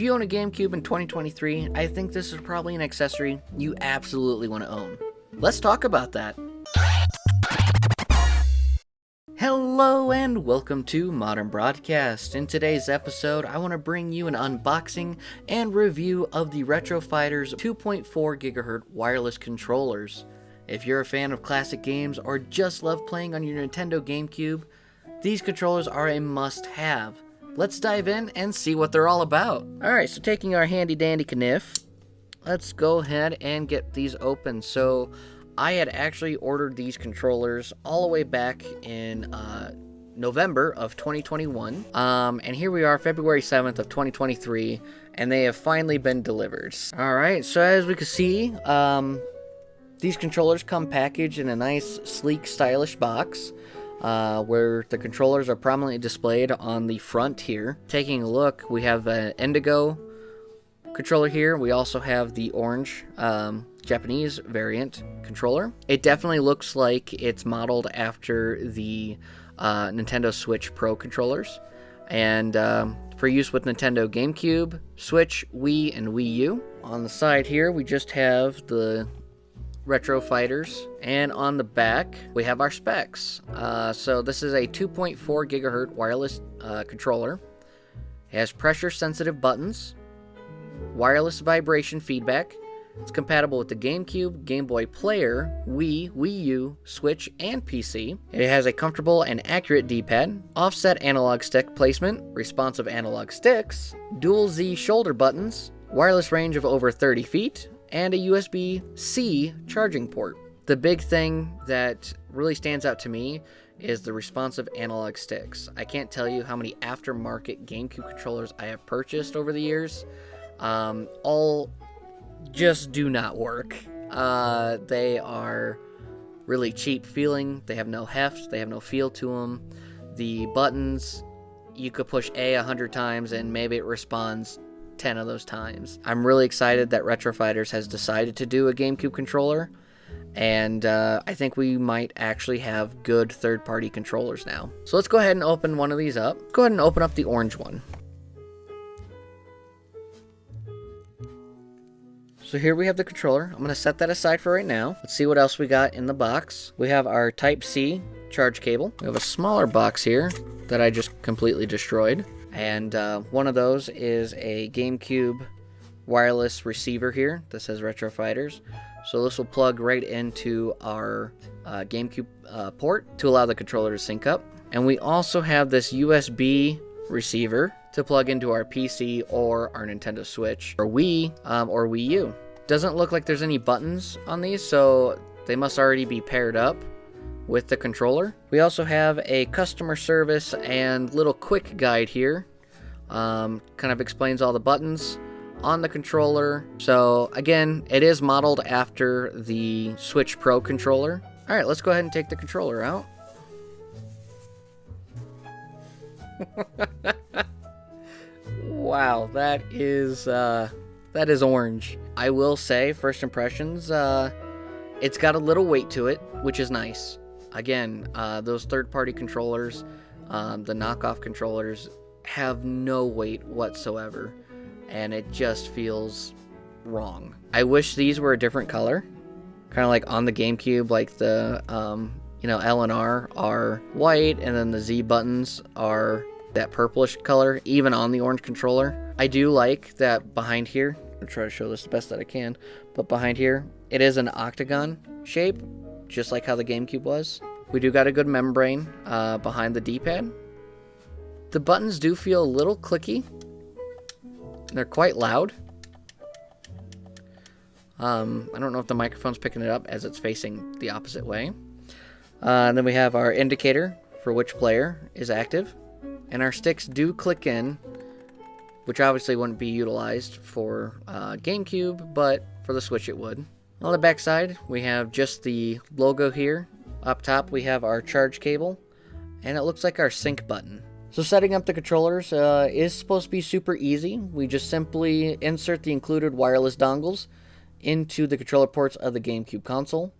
you own a GameCube in 2023, I think this is probably an accessory you absolutely want to own. Let's talk about that. Hello and welcome to Modern Broadcast. In today's episode, I want to bring you an unboxing and review of the Retro Fighters 2.4 GHz wireless controllers. If you're a fan of classic games or just love playing on your Nintendo GameCube, these controllers are a must-have. Let's dive in and see what they're all about. Alright, so taking our handy dandy kniff, let's go ahead and get these open. So I had actually ordered these controllers all the way back in November of 2021. And here we are, February 7th of 2023, and they have finally been delivered. Alright, so as we can see, these controllers come packaged in a nice, sleek, stylish box. Where the controllers are prominently displayed on the front here. Taking a look, we have an indigo controller here. We also have the orange Japanese variant controller. It definitely looks like it's modeled after the Nintendo Switch Pro controllers. And for use with Nintendo GameCube, Switch, Wii, and Wii U. On the side here, we just have the Retro Fighters, and on the back we have our specs. So this is a 2.4 GHz wireless controller. It has pressure sensitive buttons, wireless vibration feedback. It's compatible with the GameCube, Game Boy Player, Wii, Wii U, Switch, and PC. It has a comfortable and accurate D-pad, offset analog stick placement, responsive analog sticks, dual Z shoulder buttons, wireless range of over 30 feet, and a USB-C charging port. The big thing that really stands out to me is the responsive analog sticks. I can't tell you how many aftermarket GameCube controllers I have purchased over the years. All just do not work. They are really cheap feeling. They have no heft. They have no feel to them. The buttons, you could push A 100 times and maybe it responds 10 of those times. I'm really excited that Retro Fighters has decided to do a GameCube controller, and I think we might actually have good third-party controllers now. So let's go ahead and open one of these up. Go ahead and open up the orange one. So here we have the controller. I'm going to set that aside for right now. Let's see what else we got in the box. We have our Type-C charge cable. We have a smaller box here that I just completely destroyed. And one of those is a GameCube wireless receiver here that says Retro Fighters. So this will plug right into our GameCube port to allow the controller to sync up. And we also have this USB receiver to plug into our PC or our Nintendo Switch or Wii or Wii U. Doesn't look like there's any buttons on these, so they must already be paired up with the controller. We also have a customer service and little quick guide here. Kind of explains all the buttons on the controller. So again, it is modeled after the Switch Pro controller. All right, let's go ahead and take the controller out. Wow, that is orange. I will say, first impressions, it's got a little weight to it, which is nice. Again, those third-party controllers, the knockoff controllers, have no weight whatsoever, and it just feels wrong. I wish these were a different color, kind of like on the GameCube, like the L and R are white, and then the Z buttons are that purplish color, even on the orange controller. I do like that behind here, I'll try to show this the best that I can, but behind here, it is an octagon shape, just like how the GameCube was. We do got a good membrane behind the D-pad. The buttons do feel a little clicky. They're quite loud. I don't know if the microphone's picking it up as it's facing the opposite way. And then we have our indicator for which player is active. And our sticks do click in, which obviously wouldn't be utilized for GameCube, but for the Switch it would. On the back side, we have just the logo here. Up top, we have our charge cable, and it looks like our sync button. So setting up the controllers is supposed to be super easy. We just simply insert the included wireless dongles into the controller ports of the GameCube console,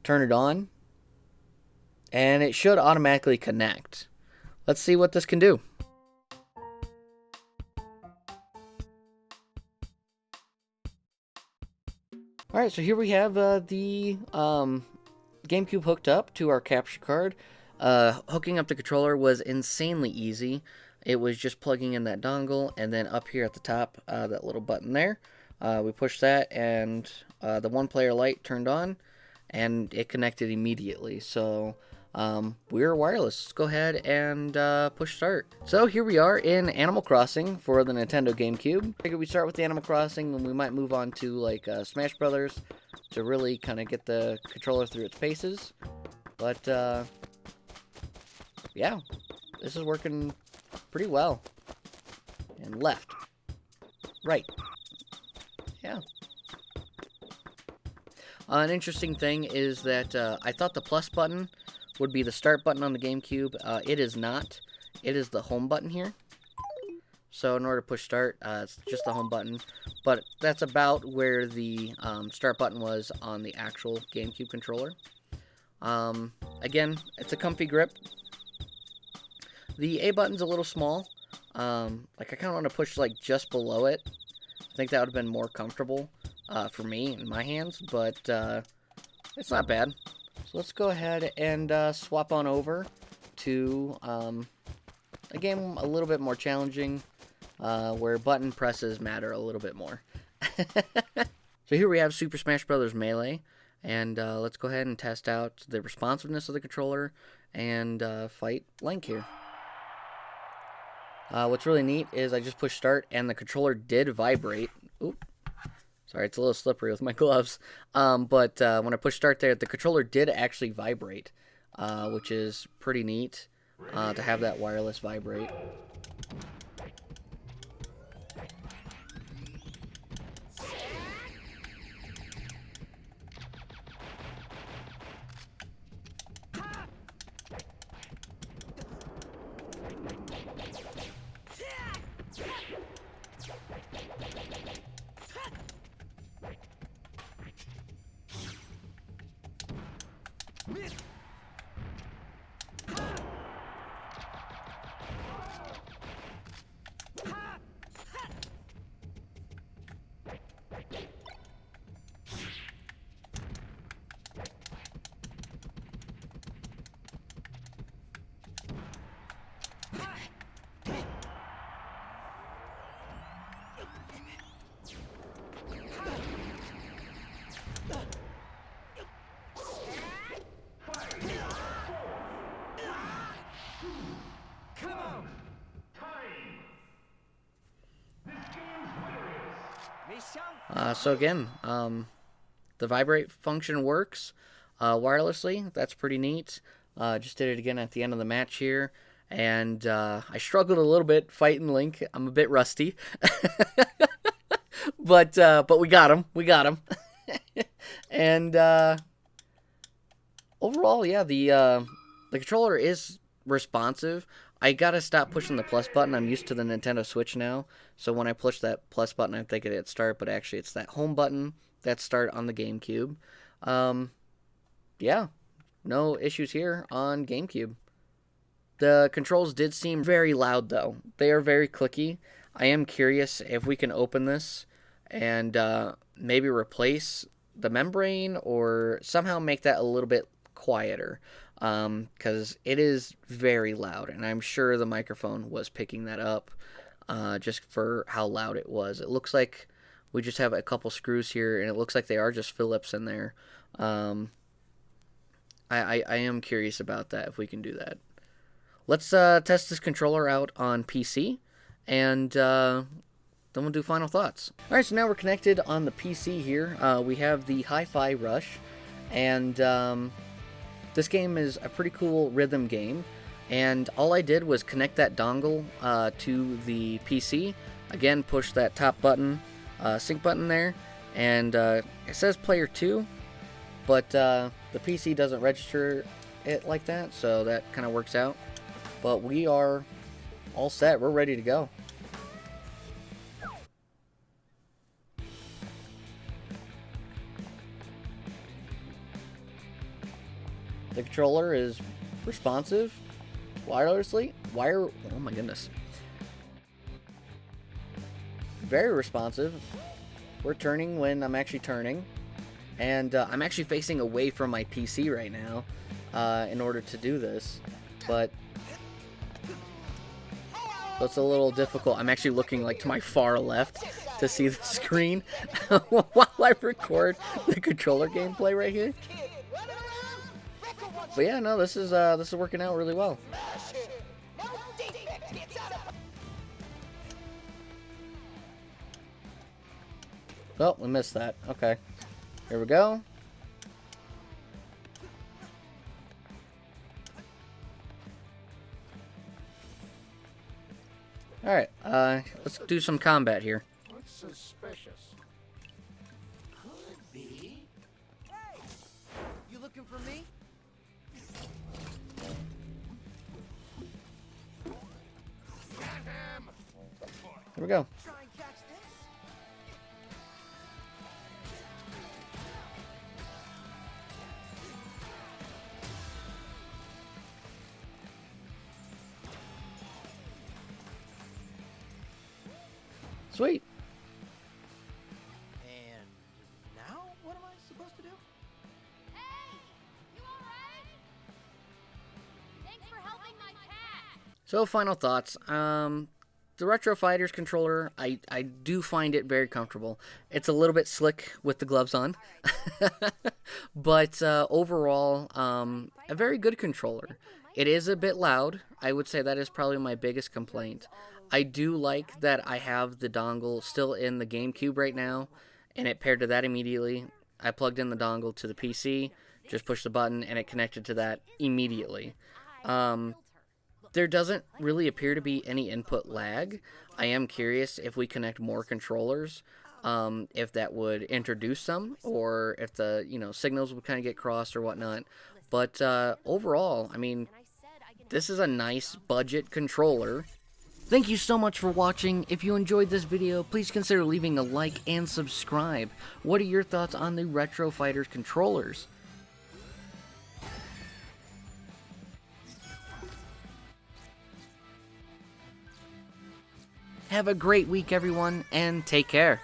turn it on, and it should automatically connect. Let's see what this can do. Alright, so here we have the GameCube hooked up to our capture card. Hooking up the controller was insanely easy. It was just plugging in that dongle, and then up here at the top, that little button there, we pushed that, and the one-player light turned on, and it connected immediately. So we're wireless. Let's go ahead and push start. So here we are in Animal Crossing for the Nintendo GameCube. I figured we start with the Animal Crossing, and we might move on to like Smash Brothers to really kind of get the controller through its paces. But yeah, this is working pretty well. And left, right, yeah. An interesting thing is that I thought the plus button would be the start button on the GameCube. It is not. It is the home button here. So in order to push start, it's just the home button. But that's about where the start button was on the actual GameCube controller. Again, it's a comfy grip. The A button's a little small. Like I kind of want to push like just below it. I think that would have been more comfortable for me in my hands, but it's not bad. So let's go ahead and swap on over to a game a little bit more challenging, where button presses matter a little bit more. So here we have Super Smash Bros. Melee, and let's go ahead and test out the responsiveness of the controller and fight Link here. What's really neat is I just pushed start, and the controller did vibrate. Oop. Sorry, it's a little slippery with my gloves. But when I pushed start there, the controller did actually vibrate, which is pretty neat to have that wireless vibrate. So again, the vibrate function works wirelessly. That's pretty neat. Just did it again at the end of the match here, and I struggled a little bit fighting Link. I'm a bit rusty, but we got him. We got him. And overall, yeah, the controller is responsive. I gotta stop pushing the plus button. I'm used to the Nintendo Switch now, so when I push that plus button, I'm thinking it's start, but actually it's that home button that's start on the GameCube. Yeah, no issues here on GameCube. The controls did seem very loud, though. They are very clicky. I am curious if we can open this and maybe replace the membrane or somehow make that a little bit quieter. Because it is very loud, and I'm sure the microphone was picking that up just for how loud it was. It looks like we just have a couple screws here, and it looks like they are just Phillips in there. I am curious about that, if we can do that. Let's test this controller out on PC, and then we'll do final thoughts. Alright, so now we're connected on the PC here. We have the Hi-Fi Rush, and this game is a pretty cool rhythm game, and all I did was connect that dongle to the PC. Again, push that top button, sync button there, and it says player 2, but the PC doesn't register it like that, so that kind of works out. But we are all set. We're ready to go. The controller is responsive, wirelessly, oh my goodness. Very responsive. We're turning when I'm actually turning. And I'm actually facing away from my PC right now in order to do this, but so it's a little difficult. I'm actually looking like to my far left to see the screen while I record the controller gameplay right here. But yeah, no, this is working out really well. Oh, we missed that. Okay, here we go. Alright, let's do some combat here. Looks suspicious. Could be. Hey! You looking for me? Get him! Here we go. Try and catch this? Sweet. And now, what am I supposed to do? Hey! You alright? Thanks for helping my cat! So, final thoughts. The Retro Fighters controller, I do find it very comfortable. It's a little bit slick with the gloves on. But overall, a very good controller. It is a bit loud. I would say that is probably my biggest complaint. I do like that I have the dongle still in the GameCube right now, and it paired to that immediately. I plugged in the dongle to the PC, just pushed the button, and it connected to that immediately. There doesn't really appear to be any input lag. I am curious if we connect more controllers, if that would introduce some, or if the signals would kind of get crossed or whatnot. But overall, I mean, this is a nice budget controller. Thank you so much for watching. If you enjoyed this video, please consider leaving a like and subscribe. What are your thoughts on the Retro Fighters controllers? Have a great week, everyone, and take care.